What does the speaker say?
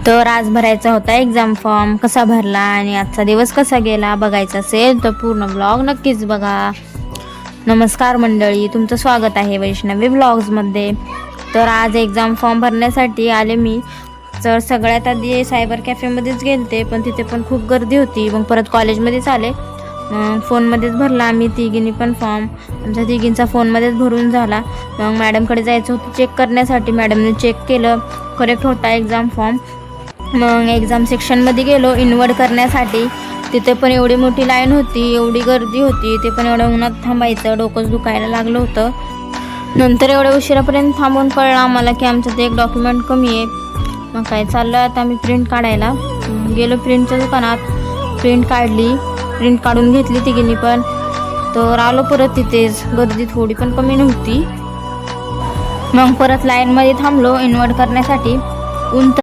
तर आज भरायचा होता एक्झाम फॉर्म. कसा भरला आणि आजचा दिवस कसा गेला बघायचा असेल तर पूर्ण ब्लॉग नक्कीच बघा. नमस्कार मंडळी, तुमचं स्वागत आहे वैष्णवी ब्लॉग्समध्ये. तर आज एक्झाम फॉर्म भरण्यासाठी आले मी. तर सगळ्यात आधी सायबर कॅफेमध्येच गेलते, पण तिथे पण खूप गर्दी होती. मग परत कॉलेजमध्येच आले. फोनमध्येच भरला आम्ही तिघींनी पण फॉर्म. आमच्या तिघींचा फोनमध्येच भरून झाला. मग मॅडमकडे जायचं होतं चेक करण्यासाठी. मॅडमने चेक केलं, करेक्ट होता एक्झाम फॉर्म. मग एक्झाम सेक्शनमध्ये गेलो इनवर्ड करण्यासाठी. तिथे पण एवढी मोठी लाईन होती, एवढी गर्दी होती. ते पण एवढ्या उन्हात थांबायचं, डोकंच दुखायला लागलं होतं. नंतर एवढ्या उशिरापर्यंत थांबून कळलं आम्हाला की आमचं ते एक डॉक्युमेंट कमी आहे. मग काय चाललं आता आम्ही प्रिंट काढायला गेलो. प्रिंटच्या दुकानात प्रिंट काढली, प्रिंट काढून घेतली तिघींनी पण. तर आलो परत तिथेच. गर्दी थोडी पण कमी नव्हती. मग परत लाईनमध्ये थांबलो इनवर्ड करण्यासाठी. ऊन